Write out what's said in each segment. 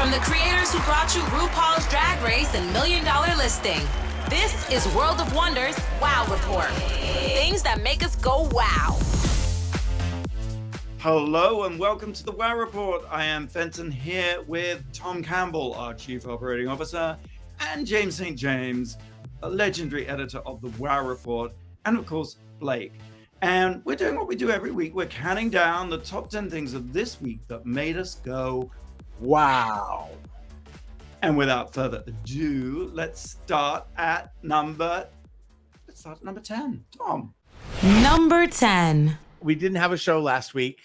From the creators who brought you RuPaul's Drag Race and $1 Million Listing, this is World of Wonder's Wow Report. Things that make us go wow. Hello and welcome to the Wow Report. I am Fenton here with Tom Campbell, our Chief Operating Officer, and James St. James, a legendary editor of the Wow Report, and of course, Blake. And we're doing what we do every week. We're counting down the top 10 things of this week that made us go, wow. And without further ado, let's start at number 10. Tom. Number 10. We didn't have a show last week.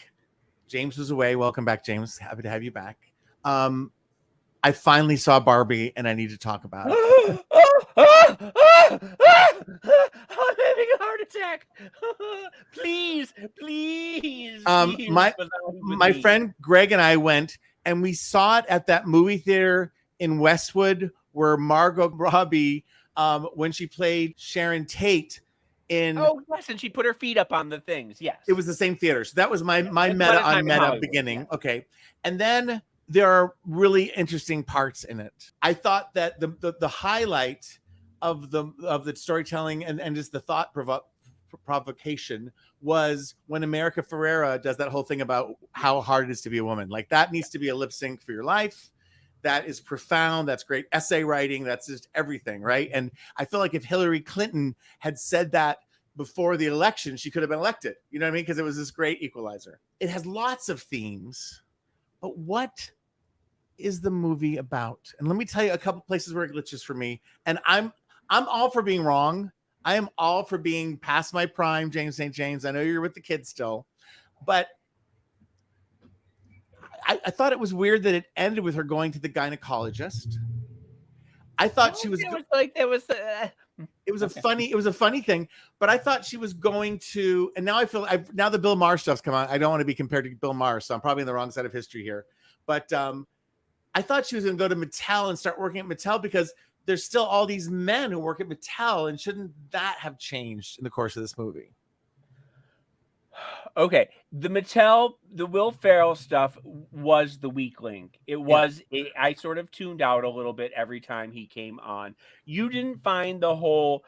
James was away. Welcome back, James. Happy to have you back. I finally saw Barbie, and I need to talk about it. I'm having a heart attack. Please. My friend Greg and I went, and we saw it at that movie theater in Westwood where Margo Robbie, when she played Sharon Tate in... Oh, yes, and she put her feet up on the things, yes. It was the same theater. So that was my meta on meta beginning. Yeah. Okay. And then there are really interesting parts in it. I thought that the highlight of the storytelling and just the thought provocation was when America Ferrera does that whole thing about how hard it is to be a woman. Like, that needs to be a lip sync for your life. That is profound. That's great essay writing. That's just everything, right? And I feel like if Hillary Clinton had said that before the election, she could have been elected. You know what I mean? Because it was this great equalizer. It has lots of themes, but what is the movie about? And let me tell you a couple places where it glitches for me. And I'm all for being wrong. I am all for being past my prime, James St. James. I know you're with the kids still, but I thought it was weird that it ended with her going to the gynecologist. I thought she was it was a funny thing, but I thought she was going to, and now now the Bill Maher stuff's come on. I don't want to be compared to Bill Maher, so I'm probably in the wrong side of history here. But I thought she was going to go to Mattel and start working at Mattel because there's still all these men who work at Mattel, and shouldn't that have changed in the course of this movie? Okay, the Will Ferrell stuff was the weak link. It was, I sort of tuned out a little bit every time he came on. You didn't find the whole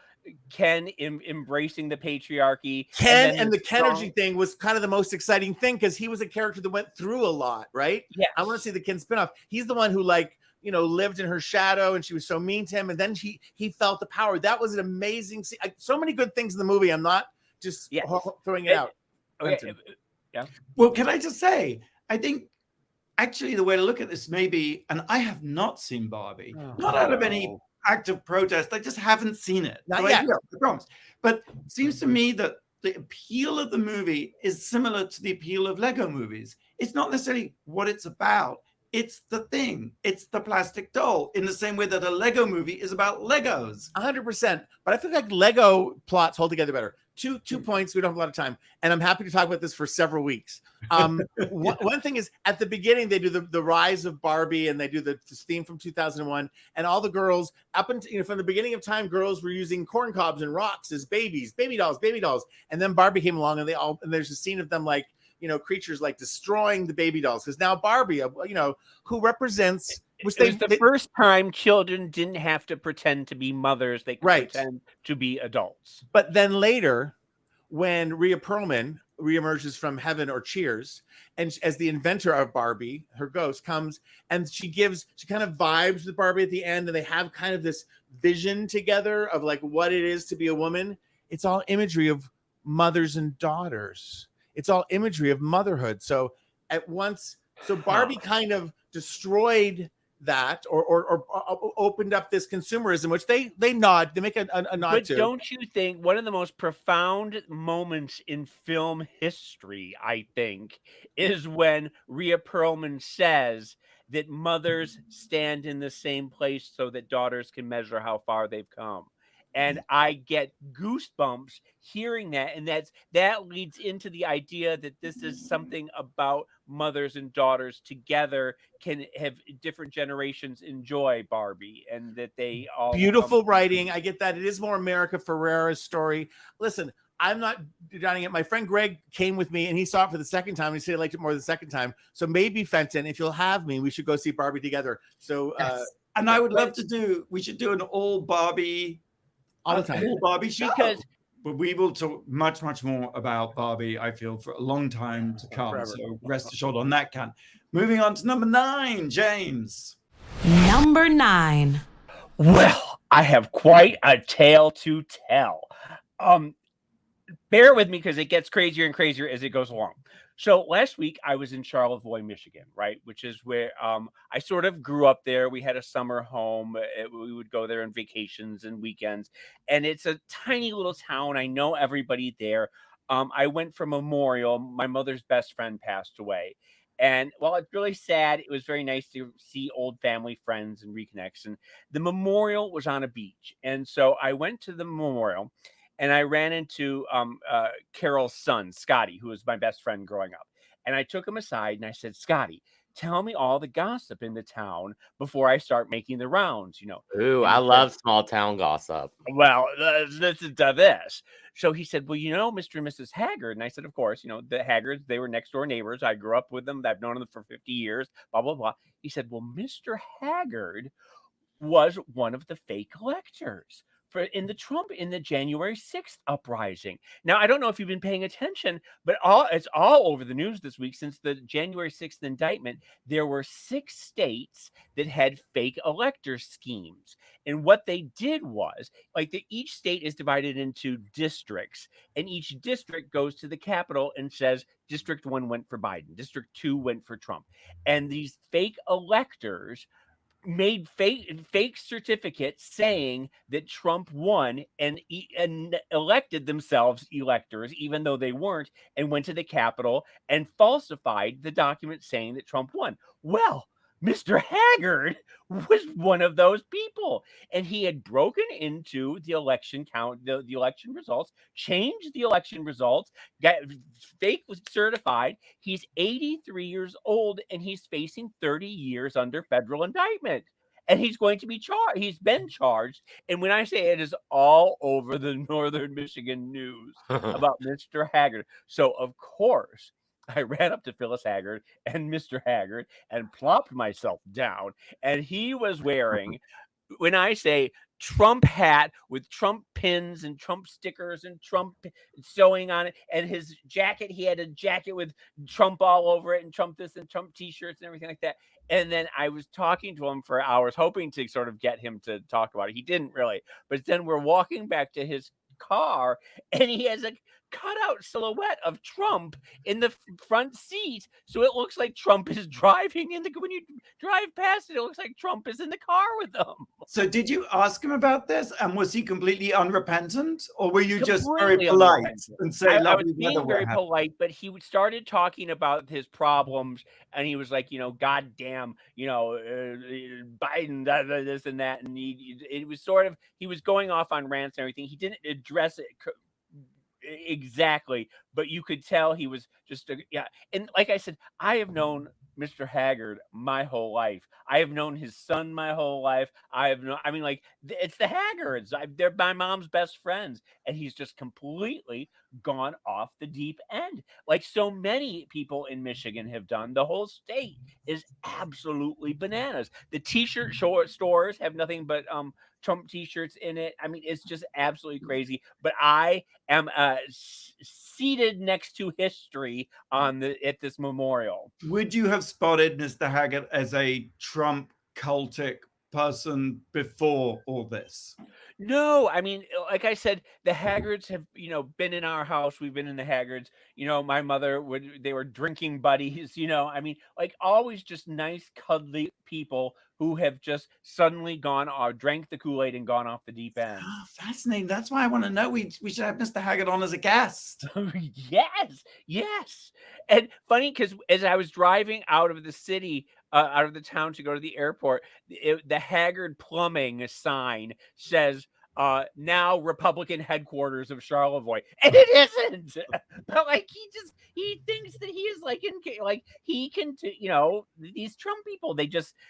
Ken embracing the patriarchy. Ken and the Kenergy thing was kind of the most exciting thing because he was a character that went through a lot, right? Yeah. I want to see the Ken spinoff. He's the one who, like, you know, lived in her shadow and she was so mean to him. And then he felt the power. That was an amazing scene. So many good things in the movie. I'm not just throwing it out. Okay. Yeah. Well, can I just say, I think actually the way to look at this may be, and I have not seen Barbie, not out of any act of protest. I just haven't seen it. Not yet. I promise. But it seems to me that the appeal of the movie is similar to the appeal of Lego movies. It's not necessarily what it's about. It's the thing. It's the plastic doll, in the same way that a Lego movie is about Legos. 100%. But I feel like Lego plots hold together better. Two points. We don't have a lot of time. And I'm happy to talk about this for several weeks. One thing is, at the beginning, they do the rise of Barbie, and they do this theme from 2001. And all the girls, up until, from the beginning of time, girls were using corn cobs and rocks as babies, baby dolls. And then Barbie came along, and there's a scene of them, like, creatures like destroying the baby dolls. Because now Barbie, who represents... It was the first time children didn't have to pretend to be mothers. They could pretend to be adults. But then later, when Rhea Perlman reemerges from Heaven or Cheers, and as the inventor of Barbie, her ghost comes, and she kind of vibes with Barbie at the end, and they have kind of this vision together of like what it is to be a woman. It's all imagery of mothers and daughters. It's all imagery of motherhood. So Barbie kind of destroyed that or opened up this consumerism, which they make a nod but to. Don't you think one of the most profound moments in film history, I think, is when Rhea Perlman says that mothers stand in the same place so that daughters can measure how far they've come? And I get goosebumps hearing that. And that leads into the idea that this is something about mothers and daughters together can have different generations enjoy Barbie, and that they all... Beautiful writing. I get that. It is more America Ferrera's story. Listen, I'm not denying it. My friend Greg came with me and he saw it for the second time. He said he liked it more the second time. So maybe, Fenton, if you'll have me, we should go see Barbie together. So yes. And I would love to we should do an all Barbie all the time. all Barbie show. Because but we will talk much more about Barbie, I feel, for a long time to come. Forever. So rest assured on that count. Moving on to number 9, James. Number 9. Well, I have quite a tale to tell. Bear with me because it gets crazier and crazier as it goes along. So last week I was in Charlevoix, Michigan, right? Which is where I sort of grew up there. We had a summer home. We would go there on vacations and weekends. And it's a tiny little town. I know everybody there. I went for Memorial. My mother's best friend passed away. And while it's really sad, it was very nice to see old family friends and reconnects. And the memorial was on a beach. And so I went to the memorial. And I ran into Carol's son, Scotty, who was my best friend growing up. And I took him aside and I said, Scotty, tell me all the gossip in the town before I start making the rounds, Ooh, I love small town gossip. Well, listen to this. So he said, well, Mr. and Mrs. Haggard. And I said, of course, the Haggards, they were next door neighbors. I grew up with them. I've known them for 50 years, blah, blah, blah. He said, well, Mr. Haggard was one of the fake electors in the January 6th uprising. Now, I don't know if you've been paying attention, but it's all over the news this week. Since the January 6th indictment, there were 6 states that had fake elector schemes. And what they did was, each state is divided into districts, and each district goes to the capital and says, District 1 went for Biden, District 2 went for Trump. And these fake electors made fake certificates saying that Trump won and elected themselves electors, even though they weren't, and went to the Capitol and falsified the document saying that Trump won. Well, Mr. Haggard was one of those people, and he had broken into the election count, the election results, changed the election results, got fake was certified. He's 83 years old, and he's facing 30 years under federal indictment. And he's going to be charged. He's been charged. And when I say it is all over the northern Michigan news about Mr. Haggard. So, of course, I ran up to Phyllis Haggard and Mr. Haggard and plopped myself down. And he was wearing, when I say Trump hat with Trump pins and Trump stickers and Trump sewing on it, and his jacket, he had a jacket with Trump all over it and Trump this and Trump t-shirts and everything like that. And then I was talking to him for hours, hoping to sort of get him to talk about it. He didn't really. But then we're walking back to his car, and he has a cutout silhouette of Trump in the front seat, so it looks like Trump is driving when you drive past it looks like Trump is in the car with them. So did you ask him about this, and was he completely unrepentant, or were you just very Completely polite unrepentant. and say, I was being very polite, but he started talking about his problems, and he was like, goddamn, Biden, this and that, and it was sort of, he was going off on rants and everything. He didn't address it exactly, but you could tell he was just and like I said, I have known Mr. Haggard my whole life. I have known his son my whole life. It's the Haggards. They're my mom's best friends, and he's just completely gone off the deep end, like so many people in Michigan have done. The whole state is absolutely bananas. The t-shirt stores have nothing but Trump t-shirts in it. I mean, it's just absolutely crazy. But I am seated next to history at this memorial. Would you have spotted Mr. Haggard as a Trump cultic person before all this? No, I mean, like I said, the Haggards have, been in our house. We've been in the Haggards. My mother they were drinking buddies, always just nice, cuddly people who have just suddenly drank the Kool-Aid and gone off the deep end. Oh, fascinating. That's why I want to know. We should have Mr. Haggard on as a guest. Yes. And funny, because as I was driving out of the city, out of the town to go to the airport, the Haggard Plumbing sign says, now Republican headquarters of Charlevoix, and it isn't. But he thinks that he is he can, these Trump people,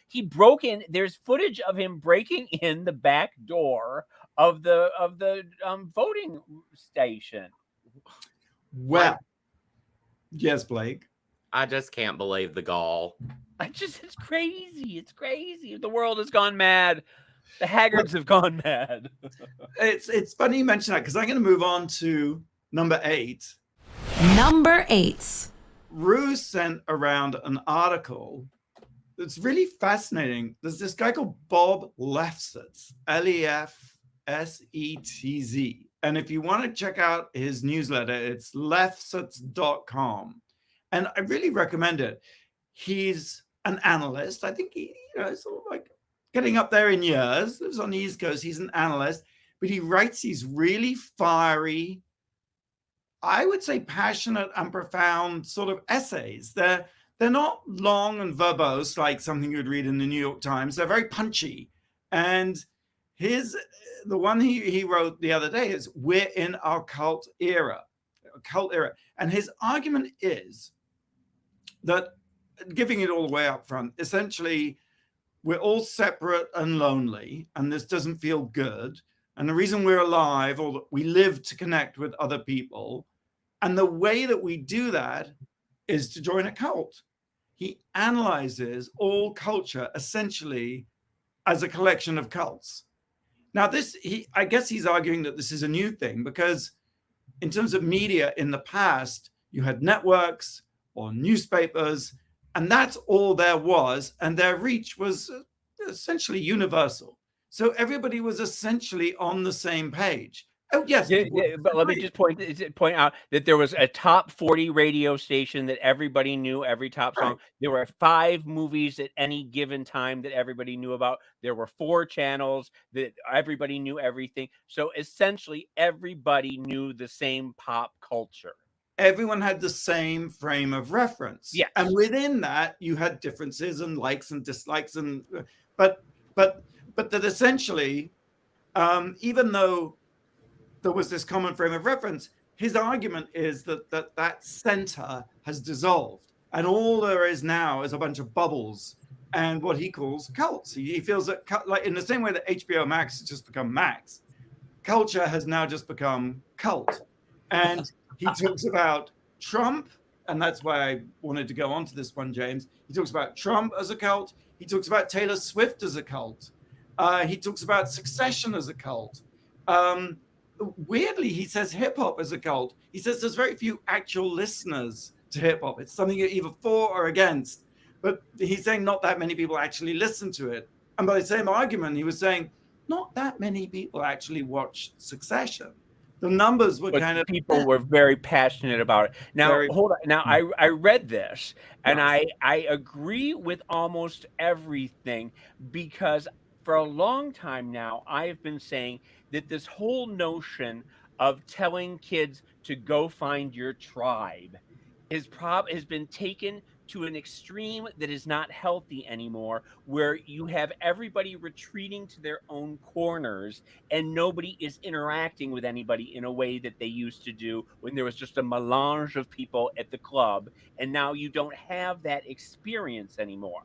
he broke in. There's footage of him breaking in the back door of the voting station. Well, yes, Blake. I just can't believe the gall. It's crazy. It's crazy. The world has gone mad. The Haggards have gone mad. It's funny you mention that because I'm going to move on to number 8. Number 8. Rue sent around an article that's really fascinating. There's this guy called Bob Lefsetz, Lefsetz. And if you want to check out his newsletter, it's lefsetz.com. And I really recommend it. He's an analyst. I think he, sort of like getting up there in years. Lives on the East Coast. He's an analyst, but he writes these really fiery, I would say passionate and profound sort of essays. They're not long and verbose like something you'd read in the New York Times. They're very punchy. And the one he wrote the other day is, we're in our cult era. And his argument is that, giving it all the way up front, essentially, we're all separate and lonely, and this doesn't feel good. And the reason we're alive, or that we live to connect with other people, and the way that we do that is to join a cult. He analyzes all culture essentially as a collection of cults. Now, I guess he's arguing that this is a new thing, because in terms of media in the past, you had networks or newspapers, and that's all there was, and their reach was essentially universal. So everybody was essentially on the same page. Oh, yes. Yeah, but let me just point out that there was a top 40 radio station that everybody knew every top song. Right. There were 5 movies at any given time that everybody knew about. There were 4 channels that everybody knew everything. So essentially, everybody knew the same pop culture. Everyone had the same frame of reference. Yeah. And within that, you had differences and likes and dislikes. But that essentially, even though there was this common frame of reference, his argument is that center has dissolved, and all there is now is a bunch of bubbles and what he calls cults. He feels that, like in the same way that HBO Max has just become Max, culture has now just become cult. And he talks about Trump, and that's why I wanted to go on to this one, James. He talks about Trump as a cult. He talks about Taylor Swift as a cult. He talks about Succession as a cult. Weirdly, he says hip hop as a cult. He says there's very few actual listeners to hip hop. It's something you're either for or against. But he's saying not that many people actually listen to it. And by the same argument, he was saying not that many people actually watch Succession. The numbers were people were very passionate about it. Now, hold on. Now, I read this, and I agree with almost everything, because for a long time now, I have been saying that this whole notion of telling kids to go find your tribe has been taken to an extreme that is not healthy anymore, where you have everybody retreating to their own corners and nobody is interacting with anybody in a way that they used to do when there was just a melange of people at the club. And now you don't have that experience anymore.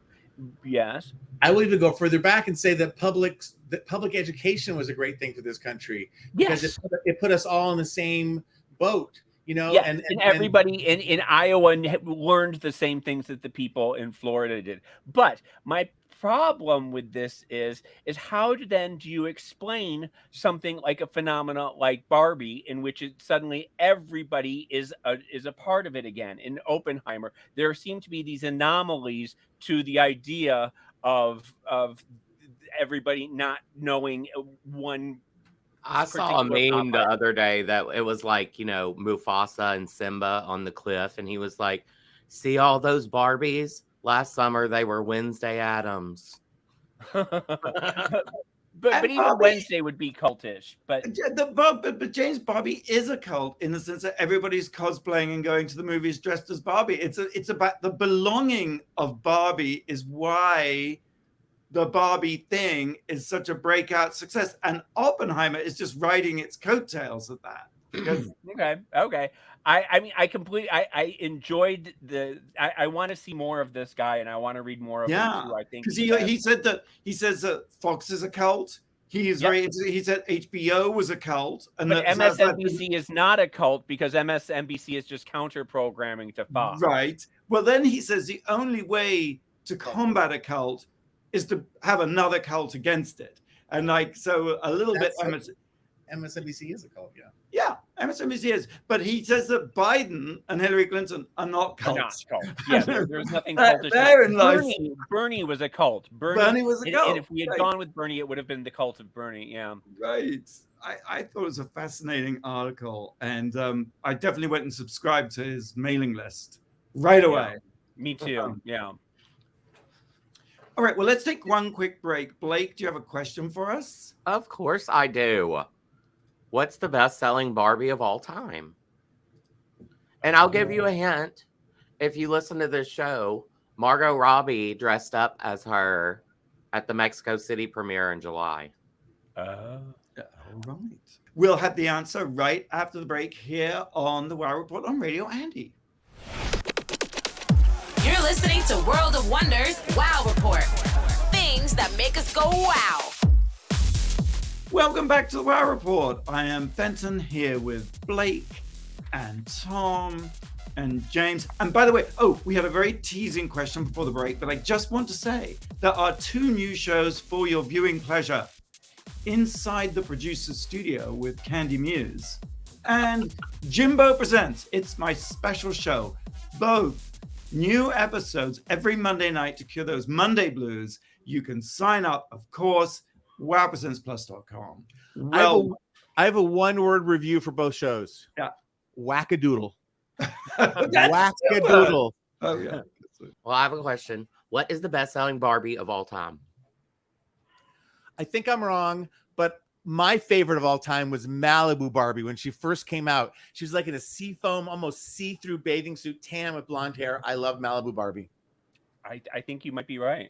Yes. I will even go further back and say that public education was a great thing for this country, because it put us all in the same boat. And everybody in Iowa learned the same things that the people in Florida did. But my problem with this is how then do you explain something like a phenomena like Barbie, in which suddenly everybody is a part of it again? In Oppenheimer, there seem to be these anomalies to the idea of everybody not knowing one. I saw a meme the other day that it was like, Mufasa and Simba on the cliff, and he was like, see all those Barbies? Last summer they were Wednesday Addams. but even Wednesday would be cultish. But James, Barbie is a cult in the sense that everybody's cosplaying and going to the movies dressed as Barbie. It's about the belonging of Barbie is why the Barbie thing is such a breakout success, and Oppenheimer is just riding its coattails of that. Okay. I enjoyed I want to see more of this guy, and I want to read more of him too. I think because he says that Fox is a cult. He said HBO was a cult, and but MSNBC is not a cult because MSNBC is just counter programming to Fox. Right. Well, then he says the only way to combat a cult is to have another cult against it, and like so a little bit. MSNBC is a cult, yeah. Yeah, MSNBC is, but he says that Biden and Hillary Clinton are not cults. Yeah, there's nothing cultish. Bernie was a cult. Bernie was a cult. And if we had gone with Bernie, it would have been the cult of Bernie. Yeah. Right. I thought it was a fascinating article, and I definitely went and subscribed to his mailing list right away. Me too. Yeah. All right. Well, let's take one quick break. Blake, do you have a question for us? Of course I do. What's the best-selling Barbie of all time? And I'll give you a hint. If you listen to this show, Margo Robbie dressed up as her at the Mexico City premiere in July. All right. We'll have the answer right after the break here on the Wow Report on Radio Andy. You're listening to World of Wonders Wow Report. Things that make us go wow. Welcome back to the Wow Report. I am Fenton here with Blake and Tom and James. And by the way, we had a very teasing question before the break, but I just want to say there are 2 new shows for your viewing pleasure. Inside the Producer's Studio with Candy Muse and Jimbo Presents. It's my special show. Both new episodes every Monday night to cure those Monday blues. You can sign up, of course, wowpresentsplus.com. Well, I have a one-word review for both shows. Yeah. Wackadoodle. Wackadoodle. Oh, yeah. Well, I have a question. What is the best-selling Barbie of all time? I think I'm wrong, but my favorite of all time was Malibu Barbie. When she first came out, she was like in a seafoam, almost see-through bathing suit, tan with blonde hair. I love Malibu Barbie. I think you might be right.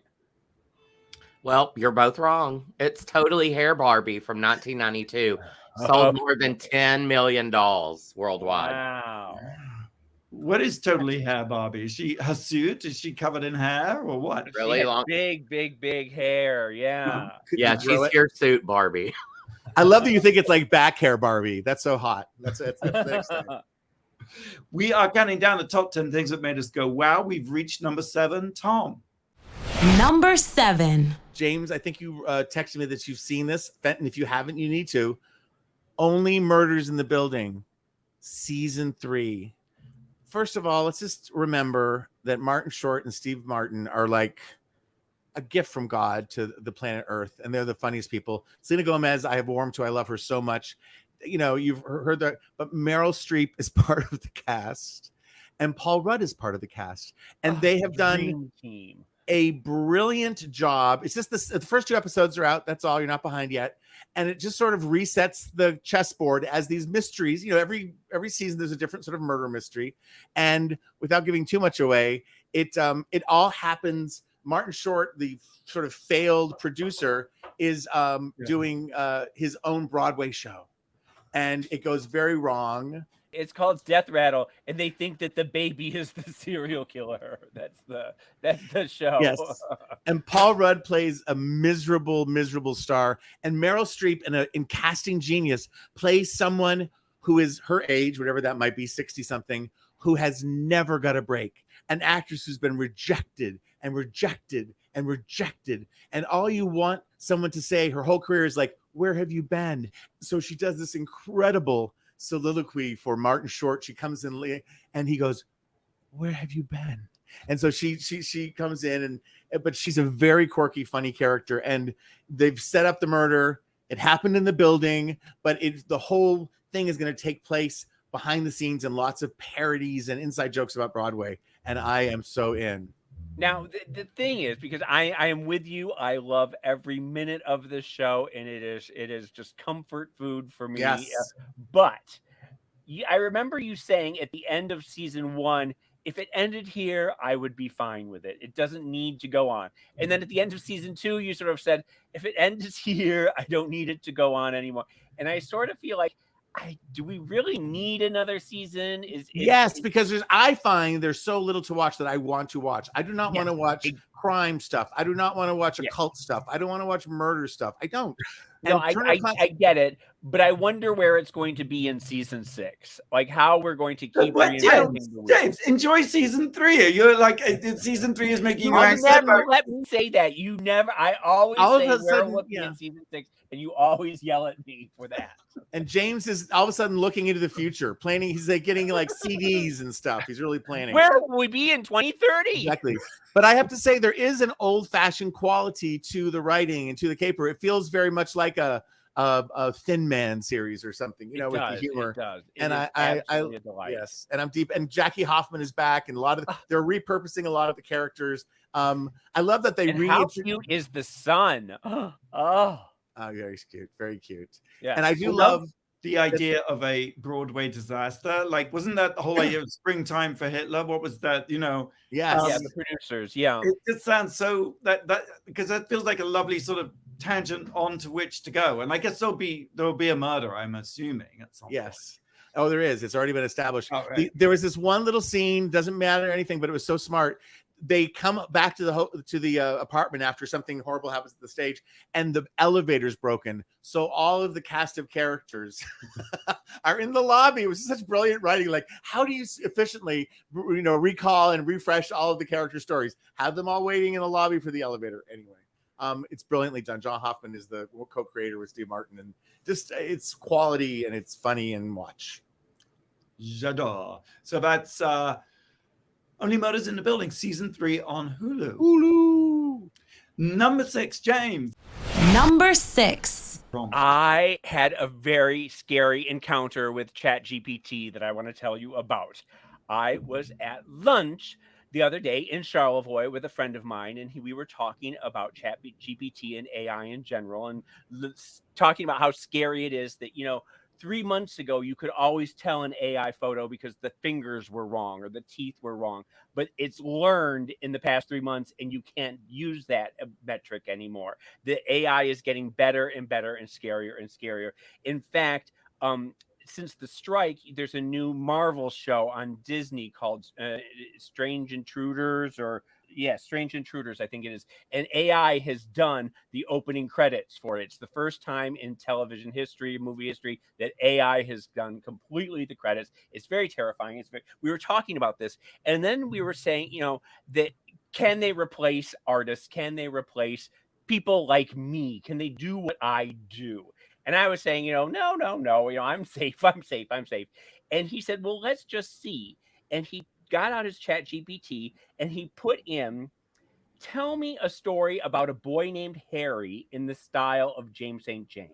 Well, you're both wrong. It's Totally Hair Barbie from 1992. Sold more than $10 million worldwide. Wow. What is Totally Hair Barbie? Is she her suit? Is she covered in hair or what? Really long, big hair. Yeah. Yeah, she's your suit Barbie. I love that you think it's like back hair Barbie. That's so hot. That's next time. We are counting down the top 10 things that made us go wow. We've reached number 7. Tom. Number 7. James, I think you texted me that you've seen this. Fenton, if you haven't, you need to. Only Murders in the Building, season 3. First of all, let's just remember that Martin Short and Steve Martin are like a gift from God to the planet Earth, and they're the funniest people. Selena Gomez, I have warmed to. I love her so much. You know, you've heard that, but Meryl Streep is part of the cast, and Paul Rudd is part of the cast, and they have done a brilliant job. It's just the first 2 episodes are out. That's all. You're not behind yet. And it just sort of resets the chessboard as these mysteries. You know, every season there's a different sort of murder mystery. And without giving too much away, it all happens. Martin Short, the sort of failed producer, is doing his own Broadway show. And it goes very wrong. It's called Death Rattle, and they think that the baby is the serial killer. That's the show. Yes. And Paul Rudd plays a miserable star, and Meryl Streep, in casting genius, plays someone who is her age, whatever that might be, 60-something, who has never got a break. An actress who's been rejected and rejected and rejected, and all you want someone to say her whole career is like, "Where have you been?" So she does this incredible soliloquy for Martin Short. She comes in and he goes, "Where have you been?" And so she comes in, but she's a very quirky, funny character. And they've set up the murder. It happened in the building, but the whole thing is going to take place behind the scenes and lots of parodies and inside jokes about Broadway. And I am so in. Now, the thing is, because I am with you, I love every minute of this show, and it is just comfort food for me. Yes. But I remember you saying at the end of season 1, if it ended here, I would be fine with it. It doesn't need to go on. And then at the end of season 2, you sort of said, if it ends here, I don't need it to go on anymore. And I sort of feel like, do we really need another season? Yes, because I find there's so little to watch that I want to watch. I do not want to watch crime stuff. I do not want to watch occult stuff. I don't want to watch murder stuff. I don't. No, And I get it, but I wonder where it's going to be in season 6. Like how we're going to keep reinventing the wheel. James, enjoy season 3. You're like season 3 is making you never let me say that. You never. I always All say of a we're sudden, looking in season 6, and you always yell at me for that. And James is all of a sudden looking into the future, planning. He's like getting like CDs and stuff. He's really planning. Where will we be in 2030? Exactly. But I have to say, there is an old-fashioned quality to the writing and to the caper. It feels very much like a Thin Man series or something, with the humor. It does. And I yes, and I'm deep. And Jackie Hoffman is back, and they're repurposing a lot of the characters. I love that they how cute is the son? Oh, very cute, very cute. Yeah, and I do love the idea of a Broadway disaster. Like, wasn't that the whole idea of Springtime for Hitler? What was that? Yes, the producers. Yeah, it just sounds so that because that feels like a lovely sort of tangent onto which to go. And I guess there'll be a murder, I'm assuming, at some point. Oh, there is. It's already been established. Oh, right. There was this one little scene, doesn't matter anything, but it was so smart. They come back to the apartment after something horrible happens at the stage, and the elevator's broken. So all of the cast of characters are in the lobby. It was such brilliant writing. Like, how do you efficiently, recall and refresh all of the character stories? Have them all waiting in the lobby for the elevator. Anyway, it's brilliantly done. John Hoffman is the co-creator with Steve Martin, and just it's quality and it's funny and watch. J'adore. So that's Only Murders in the Building, season 3 on Hulu. Number 6, James. Number 6. I had a very scary encounter with ChatGPT that I want to tell you about. I was at lunch the other day in Charlevoix with a friend of mine, and we were talking about ChatGPT and AI in general, and talking about how scary it is that, 3 months ago, you could always tell an AI photo because the fingers were wrong or the teeth were wrong, but it's learned in the past 3 months and you can't use that metric anymore. The AI is getting better and better and scarier and scarier. In fact, since the strike, there's a new Marvel show on Disney called Strange Intruders Strange Intruders, I think it is. And AI has done the opening credits for it. It's the first time in television history, movie history, that AI has done completely the credits. It's very terrifying. We were talking about this, and then we were saying, that can they replace artists? Can they replace people like me? Can they do what I do? And I was saying, no, I'm safe. And he said, well, let's just see. And he got out his ChatGPT and he put in, tell me a story about a boy named Harry in the style of James St. James.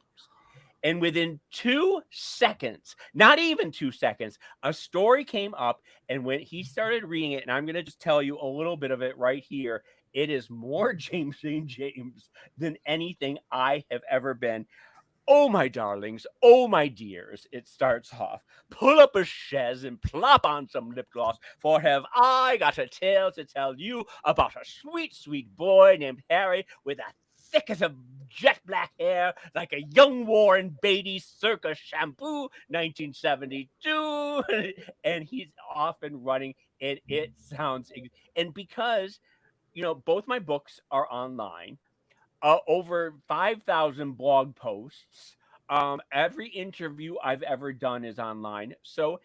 And within 2 seconds, not even 2 seconds, a story came up. And when he started reading it, and I'm going to just tell you a little bit of it right here, it is more James St. James than anything I have ever been. Oh, my darlings, oh, my dears, it starts off. Pull up a chaise and plop on some lip gloss, for have I got a tale to tell you about a sweet, sweet boy named Harry with a thicket of jet black hair like a young Warren Beatty circa shampoo, 1972. And he's off and running, and it sounds... And because, both my books are online, over 5,000 blog posts. Every interview I've ever done is online. So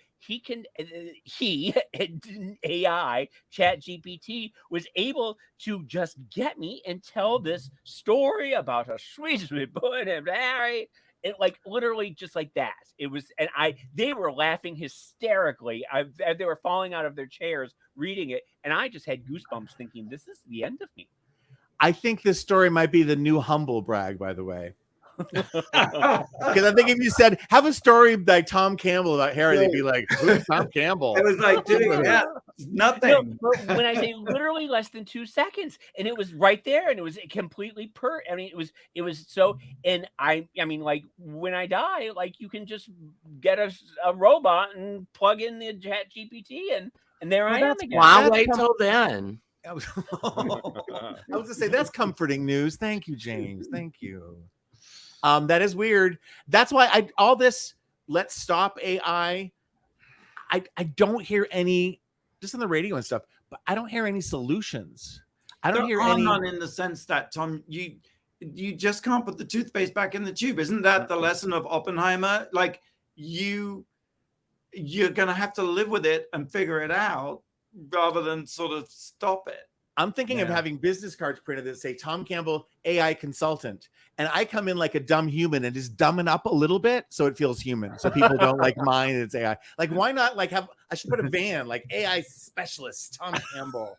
AI, ChatGPT, was able to just get me and tell this story about a sweet, sweet boy named Harry. It literally just like that. It was, and they were laughing hysterically. They were falling out of their chairs reading it. And I just had goosebumps thinking, this is the end of me. I think this story might be the new humble brag, by the way. Because I think if you said, have a story like Tom Campbell about Harry, they'd be like, who's Tom Campbell? It was like, doing that. Nothing. No, but when I say literally less than 2 seconds, and it was right there, and it was completely it was so, and I mean, like, when I die, like, you can just get a robot and plug in the ChatGPT, and there I am again. I'll wait till then. I was going to say, that's comforting news. Thank you, James. Thank you. That is weird. That's why all this let's stop AI. I don't hear any, just on the radio and stuff, but I don't hear any solutions. I don't There hear are any. none in the sense that, Tom, you just can't put the toothpaste back in the tube. Isn't that the lesson of Oppenheimer? Like you're gonna have to live with it and figure it out rather than sort of stop it. I'm thinking of having business cards printed that say Tom Campbell, AI consultant. And I come in like a dumb human and just dumb it up a little bit so it feels human. So people don't like mind it's AI. Like, why not like I should put a van like AI specialist, Tom Campbell,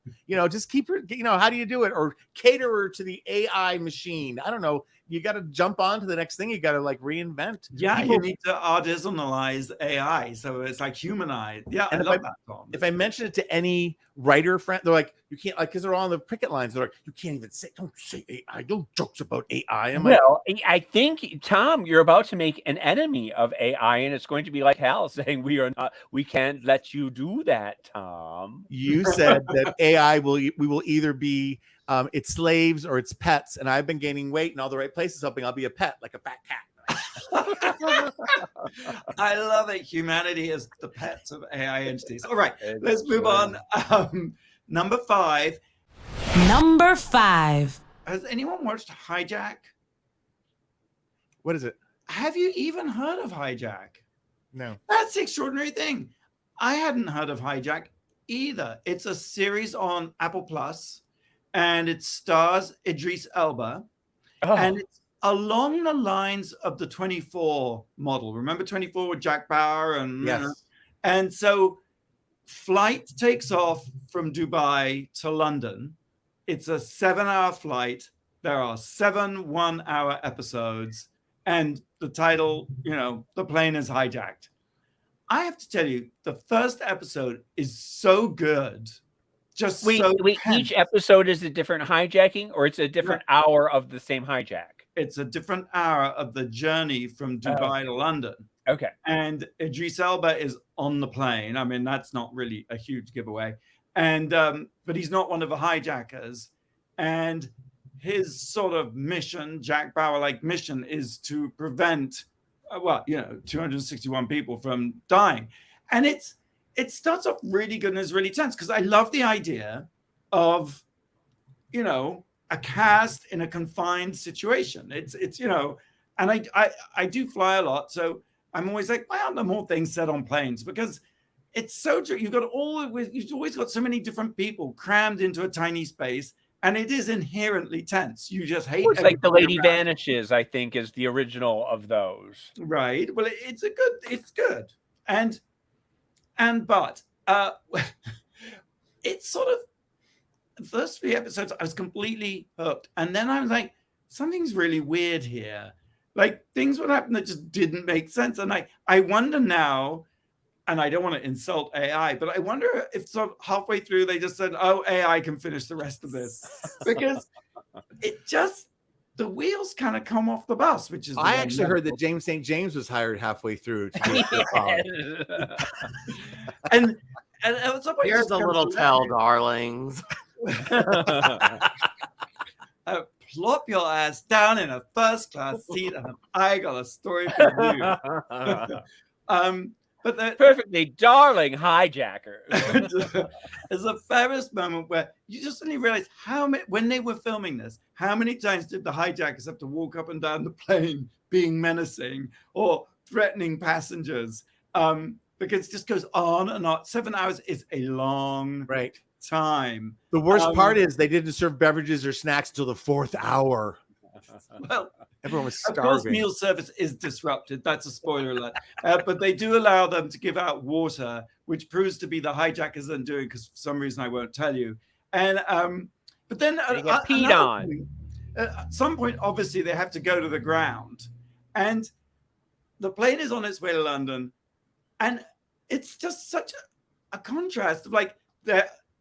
just keep her, how do you do it? Or caterer to the AI machine. I don't know. You got to jump on to the next thing. You got to like reinvent. Yeah, you need to artisanalize AI. So it's like humanized. Yeah, and I love that, Tom. If I mention it to any writer friend, they're like, you can't, like, because they're all on the picket lines. They're like, you can't even don't say AI. No jokes about AI. I think, Tom, you're about to make an enemy of AI, and it's going to be like hell saying we can't let you do that, Tom. You said that AI we will either be its slaves or its pets, and I've been gaining weight in all the right places, hoping I'll be a pet, like a fat cat. I love it. Humanity is the pets of AI entities. All right, let's move on. Number 5. Number 5. Has anyone watched Hijack? What is it? Have you even heard of Hijack? No. That's the extraordinary thing. I hadn't heard of Hijack either. It's a series on Apple Plus, and it stars Idris Elba, and it's along the lines of the 24 model. Remember 24 with Jack Bauer? Yes. And so flight takes off from Dubai to London. It's a 7-hour flight. There are 7 one-hour episodes, and the title, the plane is hijacked. I have to tell you, the first episode is so good. Each episode is a different hijacking, or it's a different hour of the same hijack? It's a different hour of the journey from Dubai to London. Okay. And Idris Elba is on the plane. I mean, that's not really a huge giveaway. And but he's not one of the hijackers. And his sort of mission, Jack Bauer-like mission, is to prevent 261 people from dying. And it starts off really good and is really tense, because I love the idea of, a cast in a confined situation. It's and I do fly a lot, so I'm always like, why aren't there more things said on planes? Because it's so true. You've always got so many different people crammed into a tiny space, and it is inherently tense. You just hate. It's like The Lady Vanishes, I think, is the original of those. Right. Well, it's good, but it's sort of the first 3 episodes I was completely hooked, and then I was like, something's really weird here. Like, things would happen that just didn't make sense, and I wonder now, and I don't want to insult AI, but I wonder if sort of halfway through they just said, "Oh, AI can finish the rest of this," because the wheels kind of come off the bus, which is. I actually heard that James St. James was hired halfway through. And at some point, here's a little tell, darlings. Plop your ass down in a first-class seat, and I got a story for you. But perfectly darling hijackers. There's a famous moment where you just suddenly realize when they were filming this, how many times did the hijackers have to walk up and down the plane being menacing or threatening passengers? Because it just goes on and on. 7 hours is a long time. The worst part is they didn't serve beverages or snacks until the 4th hour. Well, everyone was starving. Of course, meal service is disrupted. That's a spoiler alert. But they do allow them to give out water, which proves to be the hijackers undoing, because for some reason I won't tell you. And but then they get peed on. At some point, obviously, they have to go to the ground, and the plane is on its way to London, and it's just such a contrast of like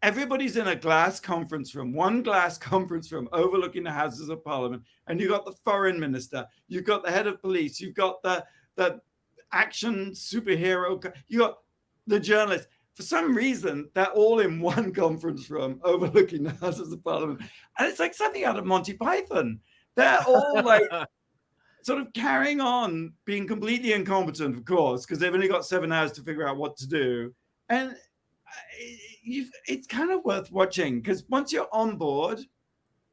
everybody's in a glass conference room, one glass conference room overlooking the Houses of Parliament, and you've got the foreign minister, you've got the head of police, you've got the action superhero, you got the journalist. For some reason, they're all in one conference room overlooking the Houses of Parliament, and it's like something out of Monty Python. They're all like sort of carrying on, being completely incompetent, of course, because they've only got 7 hours to figure out what to do. And it's kind of worth watching because once you're on board,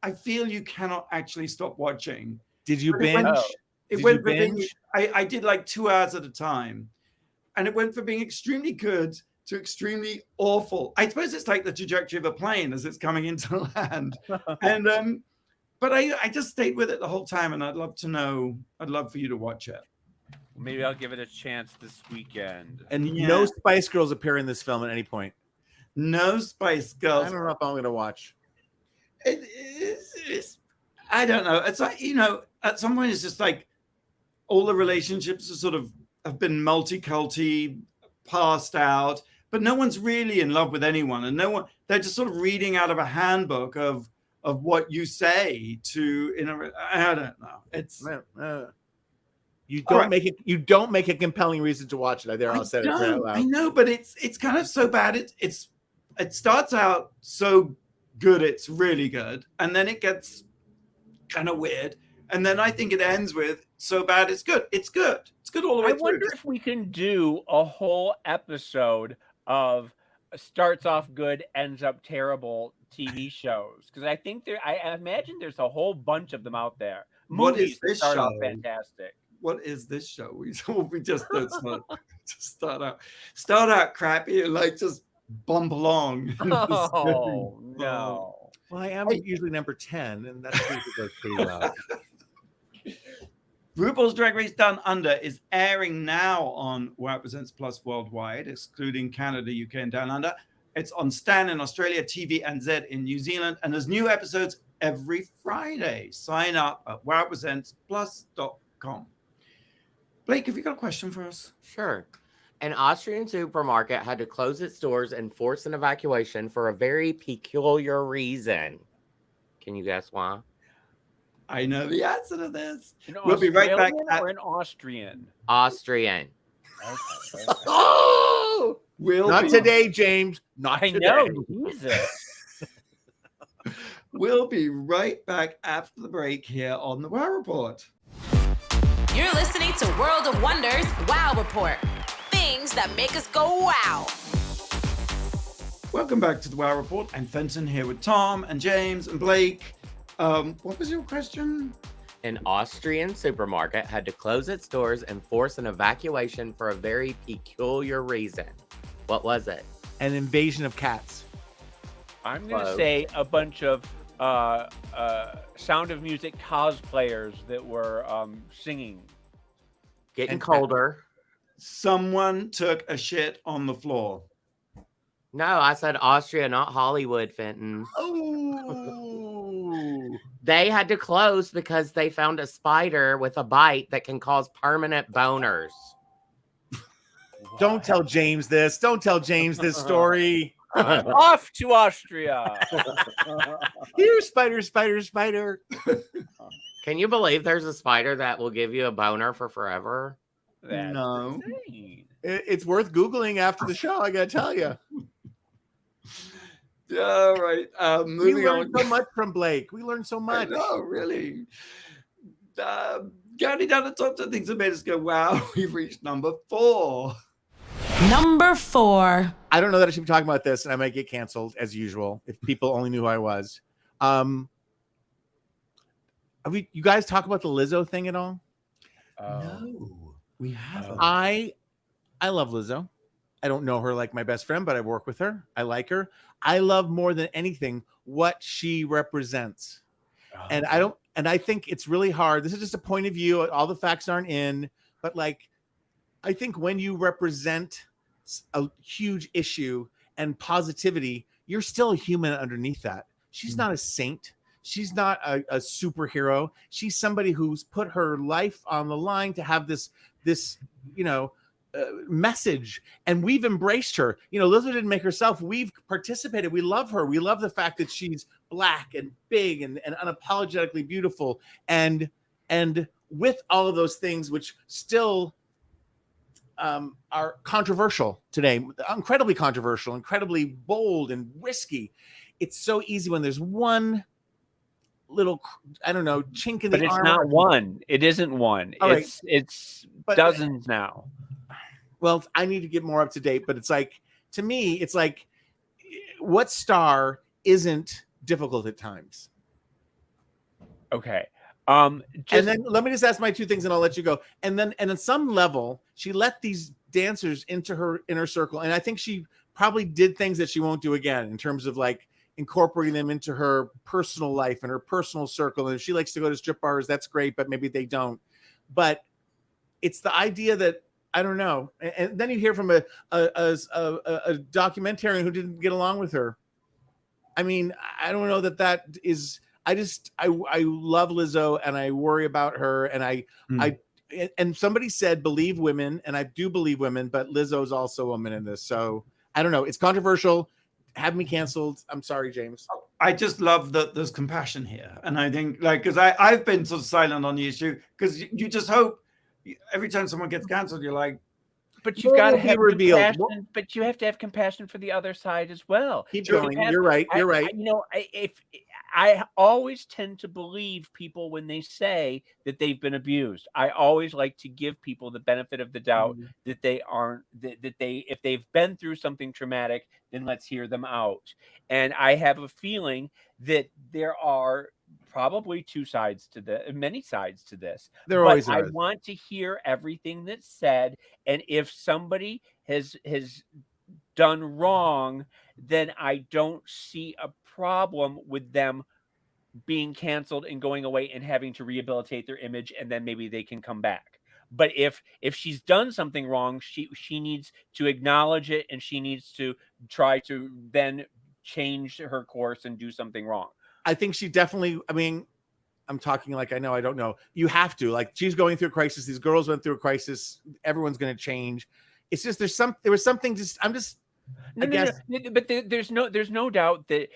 I feel you cannot actually stop watching. Did you binge? I did like 2 hours at a time, and it went from being extremely good to extremely awful. I suppose it's like the trajectory of a plane as it's coming into land. And but I just stayed with it the whole time, and I'd love for you to watch it. Maybe I'll give it a chance this weekend. And no Spice Girls appear in this film at any point. No Spice Girls. I don't know if I'm going to watch. It's I don't know. It's like, at some point it's just like all the relationships are sort of have been multi-culty, passed out, but no one's really in love with anyone, and they're just sort of reading out of a handbook of what you say to I don't know. It's you don't make a compelling reason to watch it. I'll say it out loud. I know, but it's kind of so bad. It starts out so good, it's really good, and then it gets kind of weird, and then I think it ends with so bad it's good. It's good all the way through. I wonder if we can do a whole episode of starts off good, ends up terrible TV shows, because I think I imagine there's a whole bunch of them out there. Movies that start off fantastic. What is this show? We just start out crappy and like just bump along. Oh no. Well, I am usually number 10, and that's usually goes pretty well. RuPaul's Drag Race Down Under is airing now on Wow Presents Plus worldwide, excluding Canada, UK, and Down Under. It's on Stan in Australia, TVNZ in New Zealand, and there's new episodes every Friday. Sign up at wowpresentsplus.com. Blake, have you got a question for us? Sure. An Austrian supermarket had to close its doors and force an evacuation for a very peculiar reason. Can you guess why? I know the answer to this. We'll be right back. Or an Austrian? Austrian. Okay. Oh! Not today, James. Not today. I know. Jesus. We'll be right back after the break here on the Wow Report. You're listening to World of Wonders Wow Report. Things that make us go wow. Welcome back to the Wow Report. I'm Fenton here with Tom and James and Blake. What was your question? An Austrian supermarket had to close its doors and force an evacuation for a very peculiar reason. What was it? An invasion of cats. I'm going to say a bunch of Sound of Music cosplayers that were singing. Getting colder. Someone took a shit on the floor. No, I said Austria, not Hollywood, Fenton. Oh. They had to close because they found a spider with a bite that can cause permanent boners. Don't tell James this. Don't tell James this story. Off to Austria. Here, spider, spider, spider. Can you believe there's a spider that will give you a boner for forever? That's no. insane. It's worth Googling after the show, I gotta tell you. All right. We learned so much from Blake. We learned so much. No, really. Counting down the top 10 things that made us go, wow, we've reached number 4. Number 4. I don't know that I should be talking about this, and I might get canceled as usual if people only knew who I was. You guys talk about the Lizzo thing at all? No, we haven't. I love Lizzo. I don't know her like my best friend, but I work with her. I like her. I love more than anything what she represents. And I think it's really hard. This is just a point of view. All the facts aren't in, but like, I think when you represent a huge issue and positivity, you're still a human underneath that. She's not a saint. She's not a superhero. She's somebody who's put her life on the line to have this message, and we've embraced her. Lizzo didn't make herself. We've participated. We love her. We love the fact that she's black and big and unapologetically beautiful, and with all of those things which still are controversial today, incredibly controversial, incredibly bold and risky. It's so easy when there's one little, I don't know, chink in the armor. But it's not one. It isn't one. It's dozens now. Well, I need to get more up to date, but it's like, to me, it's like, what star isn't difficult at times? Okay. And then let me just ask my two things and I'll let you go. And on some level, she let these dancers into her inner circle. And I think she probably did things that she won't do again in terms of like incorporating them into her personal life and her personal circle. And if she likes to go to strip bars, that's great, but maybe they don't. But it's the idea that, I don't know. And then you hear from a documentarian who didn't get along with her. I mean, I don't know that is, I love Lizzo and I worry about her. And and somebody said, believe women. And I do believe women, but Lizzo's also a woman in this. So I don't know. It's controversial. Have me canceled. I'm sorry, James. I just love that there's compassion here. And I think because I've been sort of silent on the issue because you just hope every time someone gets canceled, you're like, but you've got to have compassion. But you have to have compassion for the other side as well. Keep going. You're right. You're right. If I always tend to believe people when they say that they've been abused. I always like to give people the benefit of the doubt that they aren't. That they, if they've been through something traumatic, then let's hear them out. And I have a feeling that there are probably many sides to this. There always I is. want to hear everything that's said, and if somebody has done wrong, then I don't see a problem with them being canceled and going away and having to rehabilitate their image, and then maybe they can come back. But if she's done something wrong, she needs to acknowledge it, and she needs to try to then change her course and do something wrong. I think she definitely, I mean, I'm talking like I know, I don't know. You have to, like, she's going through a crisis. These girls went through a crisis. Everyone's going to change. It's just, there was something just, I'm just, No, but there's no doubt that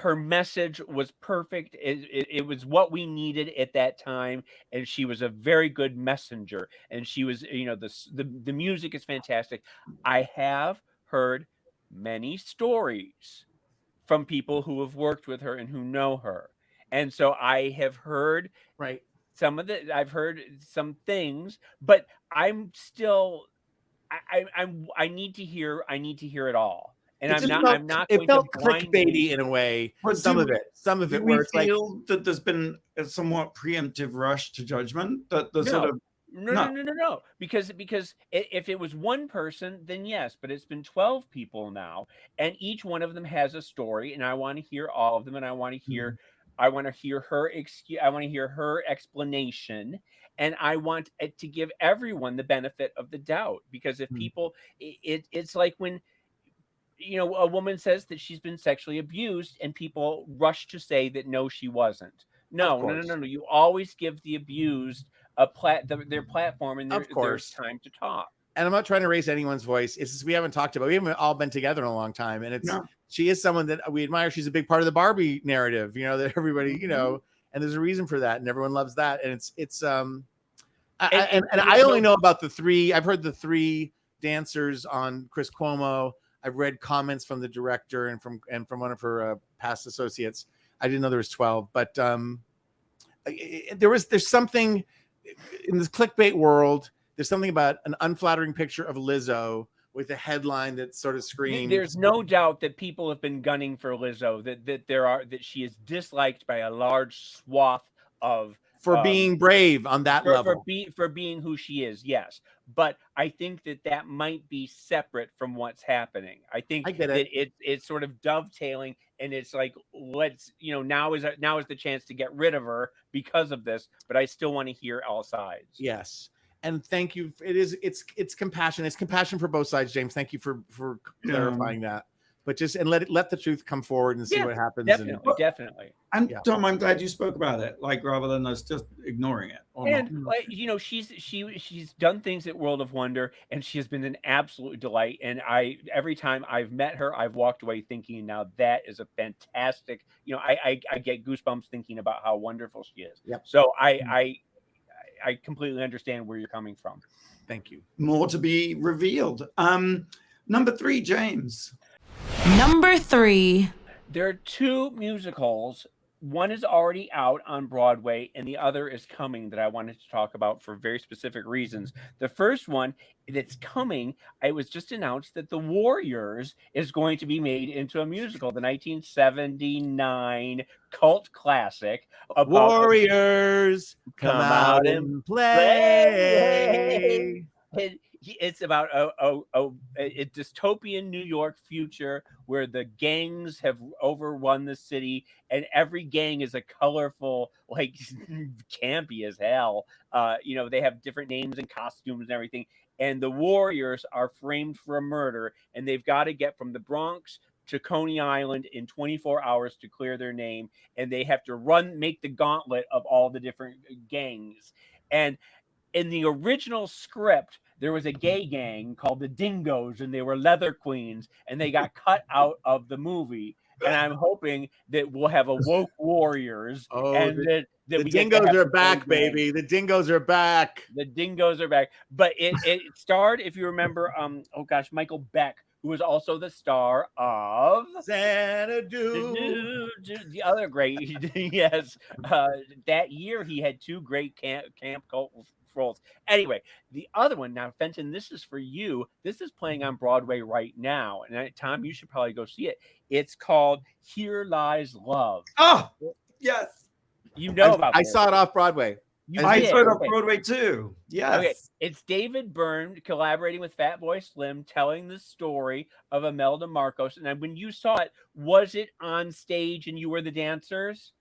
her message was perfect. It was what we needed at that time, and she was a very good messenger. And she was, the music is fantastic. I have heard many stories from people who have worked with her and who know her, and so I have heard I've heard some things, but I'm still. I need to hear it all, and I'm not. It felt clickbaity in a way. Some of it, where it's like that there's been a somewhat preemptive rush to judgment. That the sort of no. Because if it was one person, then yes, but it's been 12 people now, and each one of them has a story, and I want to hear all of them, and I want to hear. I want to hear her I want to hear her explanation. And I want it to give everyone the benefit of the doubt, because if people, it's like when, a woman says that she's been sexually abused and people rush to say that, no, she wasn't. No. You always give the abused their platform and their time to talk. And I'm not trying to raise anyone's voice. It's just, we haven't all been together in a long time. And she is someone that we admire. She's a big part of the Barbie narrative, that everybody, and there's a reason for that, and everyone loves that. And I only know about the three. I've heard the three dancers on Chris Cuomo. I've read comments from the director and from one of her past associates. I didn't know there was 12, but there's something in this clickbait world. There's something about an unflattering picture of Lizzo with a headline that sort of screams. There's no doubt that people have been gunning for Lizzo, that she is disliked by a large swath of for being brave on that level. For being who she is, yes. But I think that might be separate from what's happening. I think it's sort of dovetailing, and it's like, let's, now is the chance to get rid of her because of this, but I still want to hear all sides. Yes. And thank you. It's compassion. It's compassion for both sides, James. Thank you for clarifying that. But just let the truth come forward and see what happens. Definitely. And Tom, I'm glad you spoke about it, rather than us just ignoring it. She's done things at World of Wonder, and she has been an absolute delight. And every time I've met her, I've walked away thinking, now that is a fantastic. I get goosebumps thinking about how wonderful she is. Yep. So I completely understand where you're coming from. Thank you. More to be revealed. Number 3, James. Number 3. There are 2 musicals one is already out on Broadway and the other is coming that I wanted to talk about for very specific reasons. The first one that's coming, it was just announced that The Warriors is going to be made into a musical, the 1979 cult classic about Warriors come out and play. It's about a dystopian New York future where the gangs have overrun the city, and every gang is a colorful, like campy as hell. They have different names and costumes and everything. And the Warriors are framed for a murder, and they've got to get from the Bronx to Coney Island in 24 hours to clear their name, and they have to make the gauntlet of all the different gangs. And in the original script, there was a gay gang called the Dingoes, and they were leather queens, and they got cut out of the movie. And I'm hoping that we'll have a woke Warriors. The Dingoes are back, baby. The Dingoes are back. The Dingoes are back. But it starred, if you remember, Michael Beck, who was also the star of Xanadu. The other great, yes. That year he had two great camp cult roles. Anyway, the other one, now, Fenton, this is for you. This is playing on Broadway right now. And Tom, you should probably go see it. It's called Here Lies Love. Oh, yes. You know about I this. saw it off Broadway. I saw it off Broadway too. Yes. Okay. It's David Byrne collaborating with Fatboy Slim, telling the story of Imelda Marcos. And when you saw it, was it on stage and you were the dancers?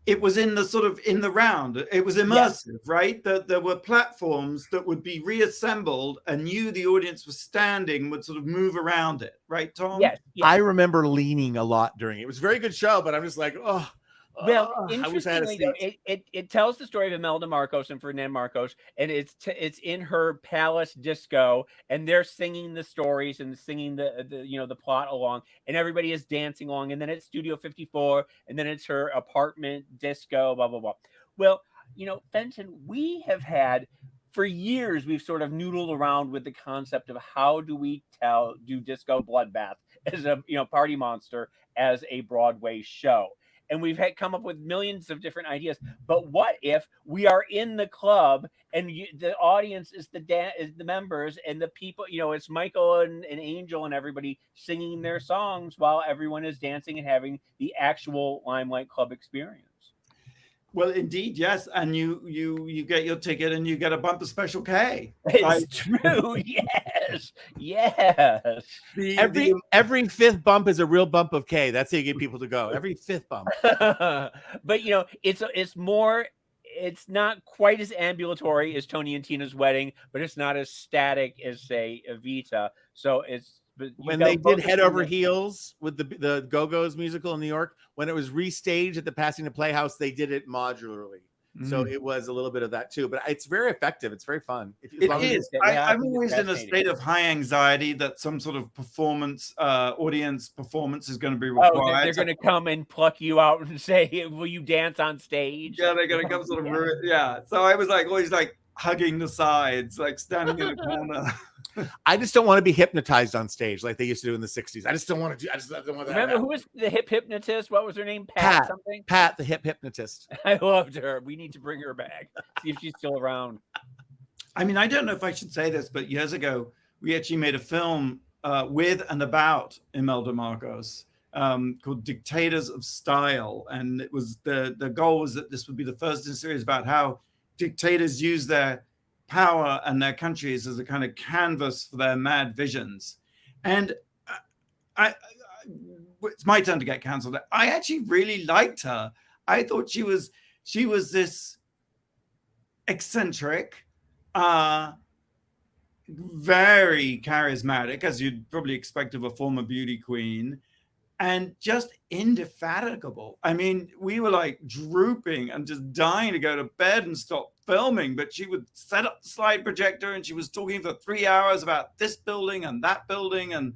It was in the round. It was immersive, right? There were platforms that would be reassembled, and the audience was standing, would sort of move around it, right, Tom? Yes. I remember leaning a lot during it. It was a very good show, but I'm just like, oh. Well, I wish I had a interestingly, seat. it tells the story of Imelda Marcos and Ferdinand Marcos, and it's in her palace disco, and they're singing the stories and singing the plot along, and everybody is dancing along, and then it's Studio 54, and then it's her apartment disco, blah blah blah. Well, Fenton, we have had for years, we've sort of noodled around with the concept of how do we do Disco Bloodbath as a party monster as a Broadway show. And we've come up with millions of different ideas. But what if we are in the club and the audience is is the members and the people, it's Michael and Angel and everybody singing their songs while everyone is dancing and having the actual Limelight Club experience. Well, indeed, yes, and you get your ticket and you get a bumper special K. It's true, yes. Every fifth bump is a real bump of K. That's how you get people to go. Every fifth bump. But it's more. It's not quite as ambulatory as Tony and Tina's wedding, but it's not as static as say Evita. So it's. When they did Head Over Heels with the Go-Go's musical in New York, when it was restaged at the Pasadena Playhouse, they did it modularly. So it was a little bit of that too. But it's very effective. It's very fun. It is. I'm always in a state of high anxiety that some sort of audience performance is going to be required. Oh, they're going to come and pluck you out and say, will you dance on stage? Yeah, they're going to come sort of yeah. So I was always hugging the sides, standing in a corner. I just don't want to be hypnotized on stage like they used to do in the 60s. I just don't want to do. I just don't want that. Remember who was the hip hypnotist? What was her name? Pat something. Pat, the hip hypnotist. I loved her. We need to bring her back. See if she's still around. I mean, I don't know if I should say this, but years ago we actually made a film with and about Imelda Marcos called Dictators of Style, and it was the goal was that this would be the first in a series about how dictators use their power and their countries as a kind of canvas for their mad visions. And it's my turn to get cancelled. I actually really liked her. I thought she was this eccentric, very charismatic, as you'd probably expect of a former beauty queen, and just indefatigable. I mean, we were drooping and just dying to go to bed and stop filming, but she would set up the slide projector and she was talking for 3 hours about this building and that building, and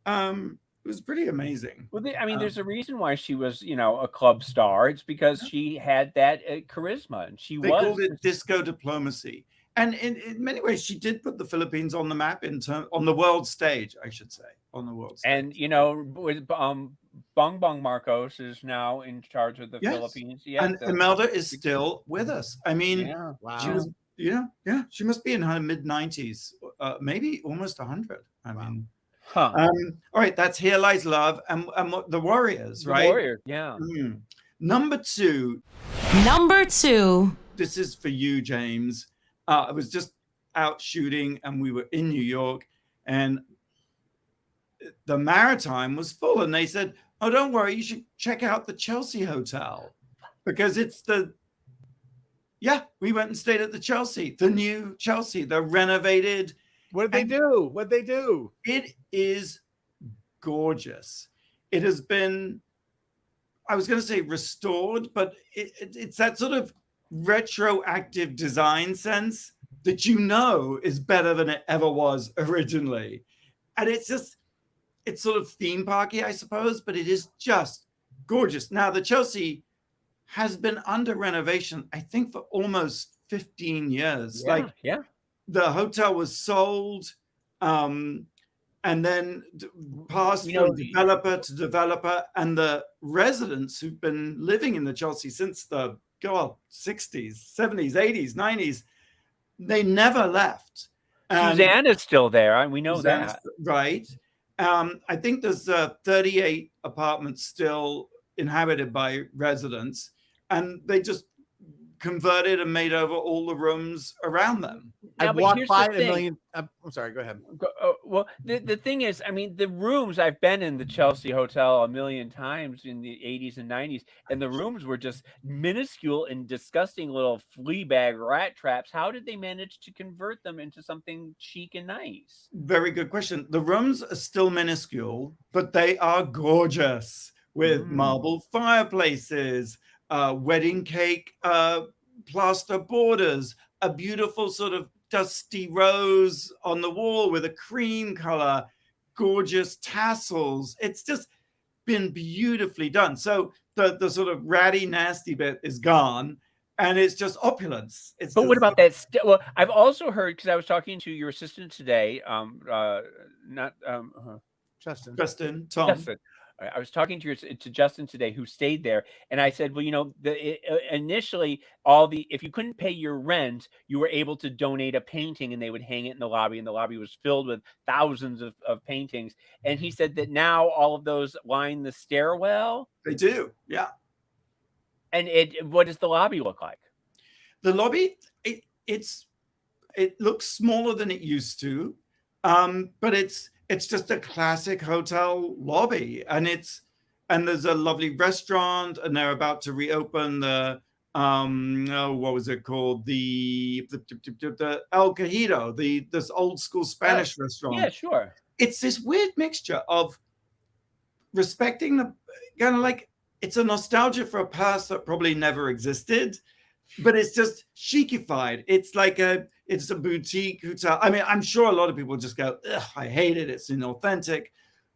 it was pretty amazing. Well, there's a reason why she was, a club star. It's because she had that charisma, and they called it disco diplomacy. And in many ways, she did put the Philippines on the map on the world stage, I should say. on the world stage. And with Bong Bong Marcos is now in charge of the Philippines. Yeah, and Imelda is still with us. I mean, Wow. she was, she must be in her mid-90s, maybe almost 100. I mean, huh? all right, that's Here Lies Love and what the Warriors, right? Warriors, yeah. Number two. This is for you, James. I was just out shooting, and we were in New York, and the Maritime was full, and they said, "Oh, don't worry, you should check out the Chelsea Hotel because it's we went and stayed at the Chelsea, the new Chelsea, the renovated." What did they do? It is gorgeous. It has been, I was going to say restored, but it's that sort of retroactive design sense that is better than it ever was originally. And it's sort of theme parky, I suppose, but it is just gorgeous. Now, the Chelsea has been under renovation, I think, for almost 15 years. The hotel was sold and then passed from developer to developer, and the residents who've been living in the Chelsea since the 60s, 70s, 80s, 90s, they never left. Suzanne is still there. We know that. Right. I think there's 38 apartments still inhabited by residents, and they just converted and made over all the rooms around them. I've walked by a million. I'm sorry, go ahead. Well, the thing is, I mean, the rooms, I've been in the Chelsea Hotel a million times in the 80s and 90s, and the rooms were just minuscule and disgusting little flea bag rat traps. How did they manage to convert them into something chic and nice? Very good question. The rooms are still minuscule, but they are gorgeous with marble fireplaces, wedding cake plaster borders, a beautiful sort of dusty rose on the wall with a cream color, gorgeous tassels. It's just been beautifully done. So the sort of ratty, nasty bit is gone, and it's just opulence. But what about that? Well, I've also heard, because I was talking to your assistant today, Justin. I was talking to Justin today, who stayed there, and I said, well, initially, if you couldn't pay your rent, you were able to donate a painting, and they would hang it in the lobby, and the lobby was filled with thousands of paintings. And he said that now all of those line the stairwell. They do, yeah. And what does the lobby look like? The lobby, it looks smaller than it used to, but it's just a classic hotel lobby, and there's a lovely restaurant, and they're about to reopen the what was it called? The El Cajido, this old school Spanish restaurant. Yeah, sure. It's this weird mixture of respecting the kind of like, it's a nostalgia for a past that probably never existed, but it's just chicified. It's like it's a boutique hotel. I mean, I'm sure a lot of people just go, ugh, I hate it. It's inauthentic.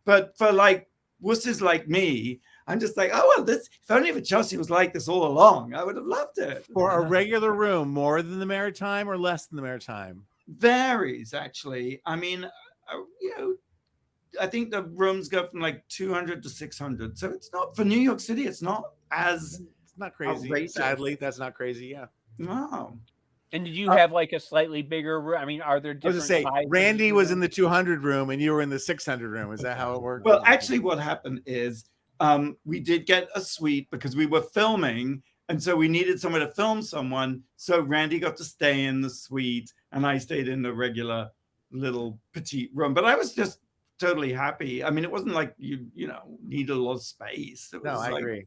But for like wusses like me, I'm just like, oh, well, if only if Chelsea was like this all along, I would have loved it. For a regular room, more than the Maritime or less than the Maritime? Varies, actually. I mean, I think the rooms go from like 200 to 600. So it's not, for New York City, it's not as... Not crazy. Outrageous. Sadly, that's not crazy. Yeah. No. And did you have like a slightly bigger room? I mean, are there different? I was gonna say, Randy was in the 200 room and you were in the 600 room. Is that how it worked? Well, actually, what happened is we did get a suite because we were filming, and so we needed somewhere to film someone. So Randy got to stay in the suite, and I stayed in the regular little petite room. But I was just totally happy. I mean, it wasn't like you needed a lot of space. It was I agree.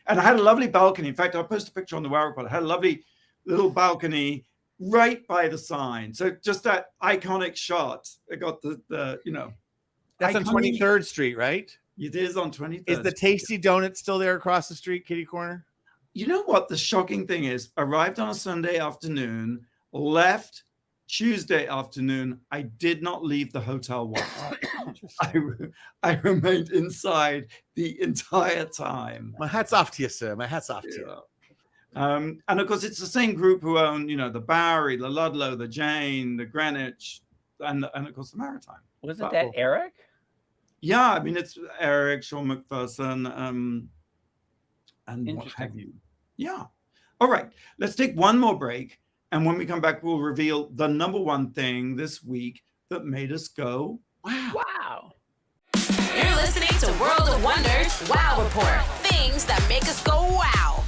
And I had a lovely balcony. In fact, I'll post a picture on the Wow Report. I had a lovely little balcony right by the sign. So just that iconic shot. I got the That's on 23rd Street, right? It is on 23rd. Is the Tasty Donut still there across the street, kitty corner? You know what the shocking thing is? Arrived on a Sunday afternoon, left Tuesday afternoon. I did not leave the hotel once. I remained inside the entire time. My hat's off to you, sir. My hat's off to you. And of course, it's the same group who own, the Bowery, the Ludlow, the Jane, the Greenwich, and of course the Maritime. Wasn't that Eric? Yeah, I mean, it's Eric, Sean McPherson, and what Interesting. have you. Yeah. All right, let's take one more break. And when we come back, we'll reveal the number one thing this week that made us go, wow. Wow. You're listening to World of Wonders Wow Report. Things that make us go wow.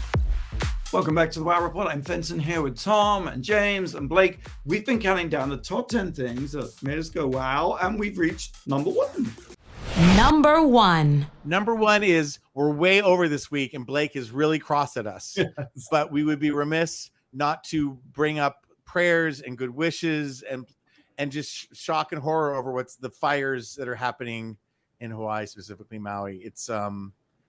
Welcome back to the Wow Report. I'm Fenton here with Tom and James and Blake. We've been counting down the top 10 things that made us go wow, and we've reached number one. Number one. Number one is we're way over this week, and Blake is really cross at us. Yes. But we would be remiss not to bring up prayers and good wishes and just shock and horror over what's the fires that are happening in Hawaii, specifically Maui. It's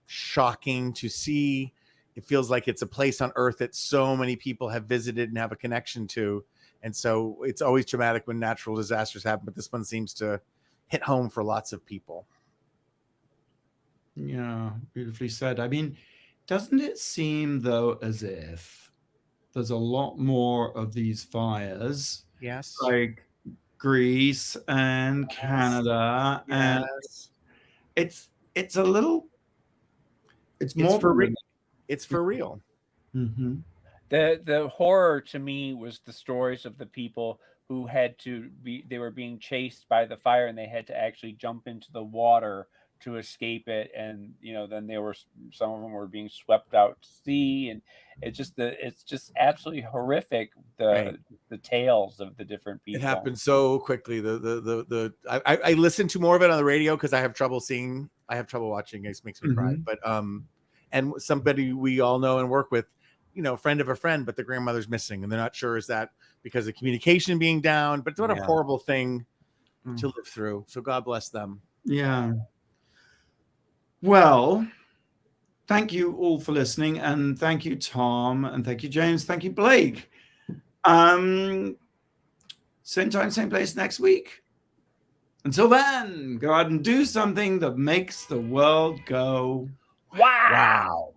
shocking to see. It feels like it's a place on earth that so many people have visited and have a connection to. And so it's always traumatic when natural disasters happen, but this one seems to hit home for lots of people. Yeah, beautifully said. I mean, doesn't it seem, though, as if there's a lot more of these fires? Yes. Like Greece and Canada. Yes. And it's a little, it's more for real. It's for real. Mm-hmm. The horror to me was the stories of the people who they were being chased by the fire, and they had to actually jump into the water to escape it. And, then some of them were being swept out to sea. And it's just absolutely horrific. The tales of the different people. It happened so quickly. I listened to more of it on the radio because I have trouble seeing. I have trouble watching. It makes me cry. But and somebody we all know and work with, friend of a friend, but the grandmother's missing, and they're not sure is that because of communication being down. But what a horrible thing to live through. So God bless them. Yeah. Well, thank you all for listening, and thank you, Tom, and thank you, James, thank you, Blake. Same time, same place next week. Until then, go out and do something that makes the world go wow.